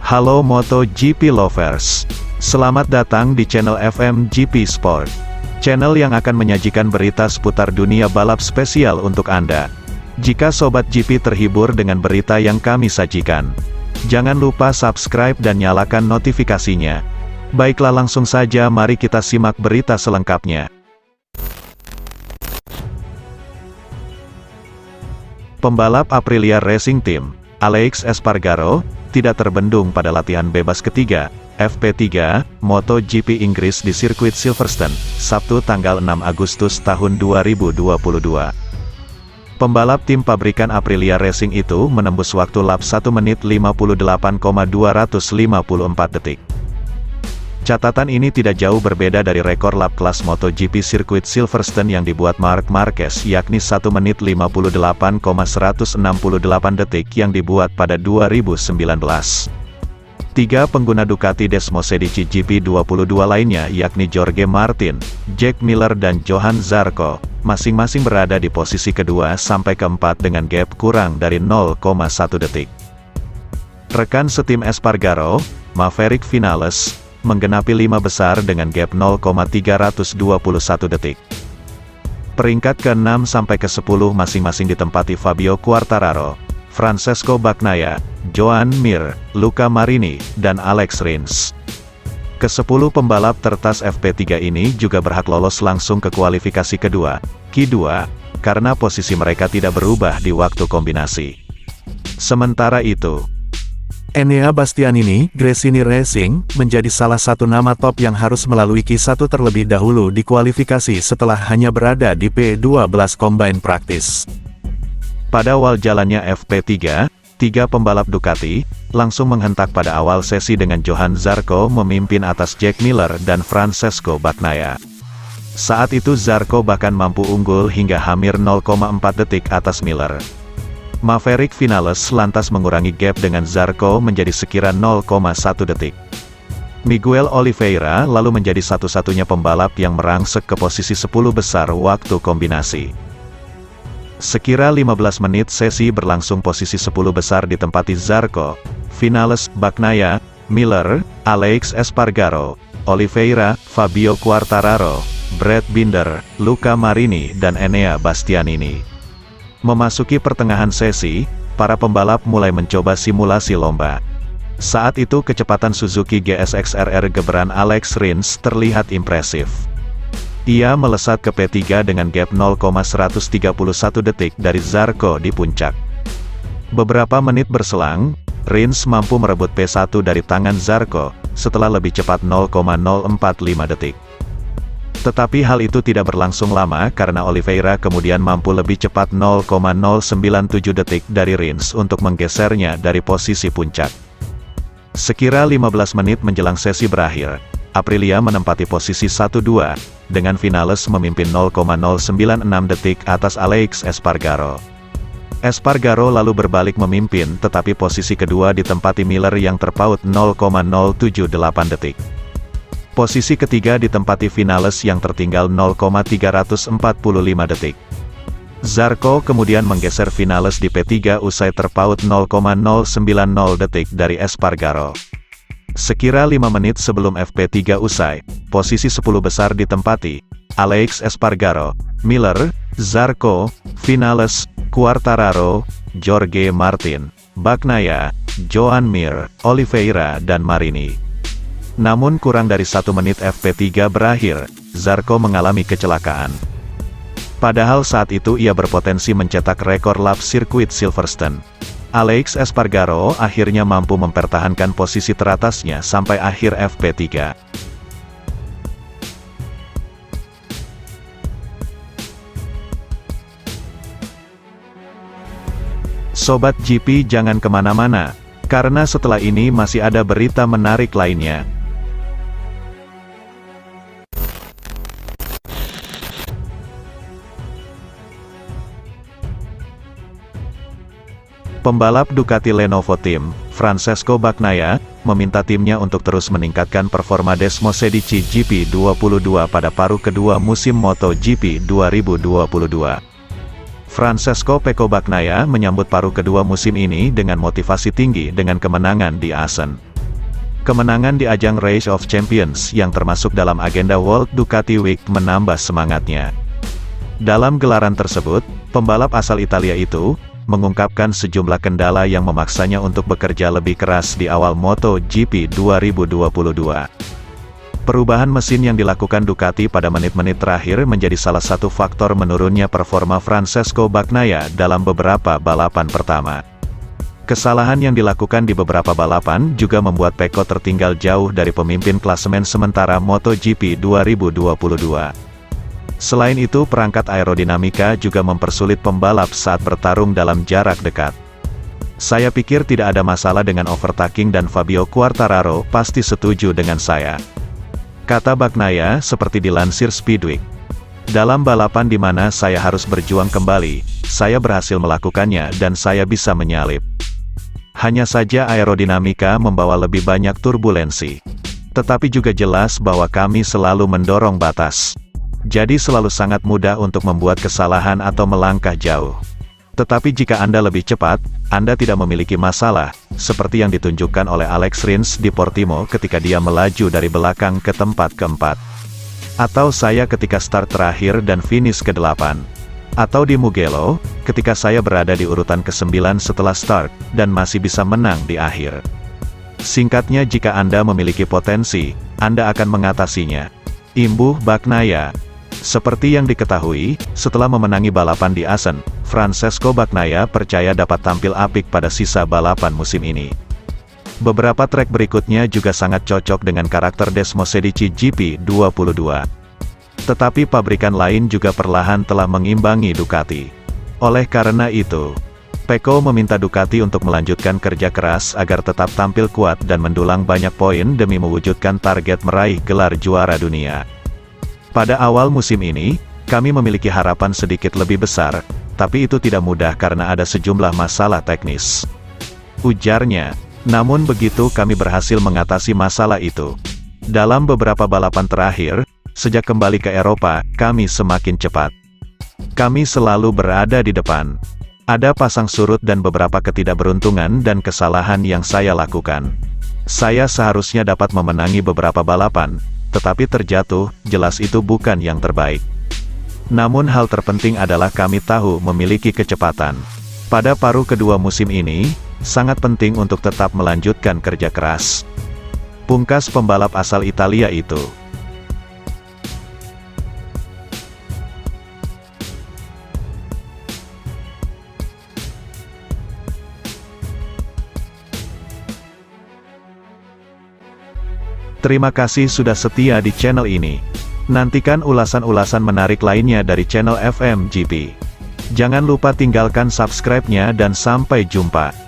Halo MotoGP lovers, selamat datang di channel FMGP Sport, channel yang akan menyajikan berita seputar dunia balap spesial untuk Anda. Jika Sobat GP terhibur dengan berita yang kami sajikan, jangan lupa subscribe dan nyalakan notifikasinya. Baiklah, langsung saja mari kita simak berita selengkapnya. Pembalap Aprilia Racing Team, Alex Espargaro, tidak terbendung pada latihan bebas ketiga, FP3, MotoGP Inggris di sirkuit Silverstone, Sabtu tanggal 6 Agustus tahun 2022. Pembalap tim pabrikan Aprilia Racing itu menembus waktu lap 1 menit 58,254 detik. Catatan ini tidak jauh berbeda dari rekor lap kelas MotoGP sirkuit Silverstone yang dibuat Marc Marquez, yakni 1 menit 58,168 detik yang dibuat pada 2019. Tiga pengguna Ducati Desmosedici GP22 lainnya, yakni Jorge Martin, Jack Miller dan Johan Zarco, masing-masing berada di posisi kedua sampai keempat dengan gap kurang dari 0,1 detik. Rekan setim Espargaro, Maverick Vinales, menggenapi 5 besar dengan gap 0,321 detik. Peringkat ke-6 sampai ke-10 masing-masing ditempati Fabio Quartararo, Francesco Bagnaia, Joan Mir, Luca Marini, dan Alex Rins. Ke-10 pembalap tertas FP3 ini juga berhak lolos langsung ke kualifikasi kedua, Q2, karena posisi mereka tidak berubah di waktu kombinasi. Sementara itu, Enea Bastianini, Gresini Racing, menjadi salah satu nama top yang harus melalui Q1 terlebih dahulu di kualifikasi setelah hanya berada di P12 Combine Practice. Pada awal jalannya FP3, tiga pembalap Ducati langsung menghentak pada awal sesi dengan Johan Zarco memimpin atas Jack Miller dan Francesco Bagnaia. Saat itu Zarco bahkan mampu unggul hingga hampir 0,4 detik atas Miller. Maverick Vinales lantas mengurangi gap dengan Zarco menjadi sekira 0,1 detik. Miguel Oliveira lalu menjadi satu-satunya pembalap yang merangsek ke posisi 10 besar waktu kombinasi. Sekira 15 menit sesi berlangsung, posisi 10 besar ditempati Zarco, Vinales, Bagnaia, Miller, Alex Espargaro, Oliveira, Fabio Quartararo, Brad Binder, Luca Marini dan Enea Bastianini. Memasuki pertengahan sesi, para pembalap mulai mencoba simulasi lomba. Saat itu kecepatan Suzuki GSX-RR Geberan Alex Rins terlihat impresif. Ia melesat ke P3 dengan gap 0,131 detik dari Zarco di puncak. Beberapa menit berselang, Rins mampu merebut P1 dari tangan Zarco, setelah lebih cepat 0,045 detik. Tetapi hal itu tidak berlangsung lama karena Oliveira kemudian mampu lebih cepat 0,097 detik dari Rins untuk menggesernya dari posisi puncak. Sekira 15 menit menjelang sesi berakhir, Aprilia menempati posisi 1-2, dengan Vinales memimpin 0,096 detik atas Alex Espargaro. Espargaro lalu berbalik memimpin, tetapi posisi kedua ditempati Miller yang terpaut 0,078 detik. Posisi ketiga ditempati Vinales yang tertinggal 0,345 detik. Zarco kemudian menggeser Vinales di P3 usai terpaut 0,090 detik dari Espargaro. Sekira 5 menit sebelum FP3 usai, posisi 10 besar ditempati Alex Espargaro, Miller, Zarco, Vinales, Quartararo, Jorge Martin, Bagnaia, Joan Mir, Oliveira dan Marini. Namun kurang dari 1 menit FP3 berakhir, Zarco mengalami kecelakaan. Padahal saat itu ia berpotensi mencetak rekor lap sirkuit Silverstone. Alex Espargaro akhirnya mampu mempertahankan posisi teratasnya sampai akhir FP3. Sobat GP jangan kemana-mana, karena setelah ini masih ada berita menarik lainnya. Pembalap Ducati Lenovo Team, Francesco Bagnaia, meminta timnya untuk terus meningkatkan performa Desmosedici GP22 pada paruh kedua musim MotoGP 2022. Francesco Pecco Bagnaia menyambut paruh kedua musim ini dengan motivasi tinggi dengan kemenangan di Assen. Kemenangan di ajang Race of Champions yang termasuk dalam agenda World Ducati Week menambah semangatnya. Dalam gelaran tersebut, pembalap asal Italia itu mengungkapkan sejumlah kendala yang memaksanya untuk bekerja lebih keras di awal MotoGP 2022. Perubahan mesin yang dilakukan Ducati pada menit-menit terakhir menjadi salah satu faktor menurunnya performa Francesco Bagnaia dalam beberapa balapan pertama. Kesalahan yang dilakukan di beberapa balapan juga membuat Pecco tertinggal jauh dari pemimpin klasemen sementara MotoGP 2022. Selain itu, perangkat aerodinamika juga mempersulit pembalap saat bertarung dalam jarak dekat. Saya pikir tidak ada masalah dengan overtaking dan Fabio Quartararo pasti setuju dengan saya, kata Bagnaia seperti dilansir Speedweek. Dalam balapan di mana saya harus berjuang kembali, saya berhasil melakukannya dan saya bisa menyalip. Hanya saja aerodinamika membawa lebih banyak turbulensi. Tetapi juga jelas bahwa kami selalu mendorong batas. Jadi selalu sangat mudah untuk membuat kesalahan atau melangkah jauh. Tetapi jika Anda lebih cepat, Anda tidak memiliki masalah, seperti yang ditunjukkan oleh Alex Rins di Portimao ketika dia melaju dari belakang ke tempat keempat. Atau saya ketika start terakhir dan finish ke-8. Atau di Mugello, ketika saya berada di urutan ke-9 setelah start, dan masih bisa menang di akhir. Singkatnya, jika Anda memiliki potensi, Anda akan mengatasinya. Imbuh Bagnaia. Seperti yang diketahui, setelah memenangi balapan di Assen, Francesco Bagnaia percaya dapat tampil apik pada sisa balapan musim ini. Beberapa trek berikutnya juga sangat cocok dengan karakter Desmosedici GP22. Tetapi pabrikan lain juga perlahan telah mengimbangi Ducati. Oleh karena itu, Pecco meminta Ducati untuk melanjutkan kerja keras agar tetap tampil kuat dan mendulang banyak poin demi mewujudkan target meraih gelar juara dunia. Pada awal musim ini, kami memiliki harapan sedikit lebih besar, tapi itu tidak mudah karena ada sejumlah masalah teknis, ujarnya. Namun begitu kami berhasil mengatasi masalah itu. Dalam beberapa balapan terakhir, sejak kembali ke Eropa, kami semakin cepat. Kami selalu berada di depan. Ada pasang surut dan beberapa ketidakberuntungan dan kesalahan yang saya lakukan. Saya seharusnya dapat memenangi beberapa balapan, tetapi terjatuh, jelas itu bukan yang terbaik. Namun hal terpenting adalah kami tahu memiliki kecepatan. Pada paruh kedua musim ini, sangat penting untuk tetap melanjutkan kerja keras. Pungkas pembalap asal Italia itu. Terima kasih sudah setia di channel ini. Nantikan ulasan-ulasan menarik lainnya dari channel FMGP. Jangan lupa tinggalkan subscribe-nya dan sampai jumpa.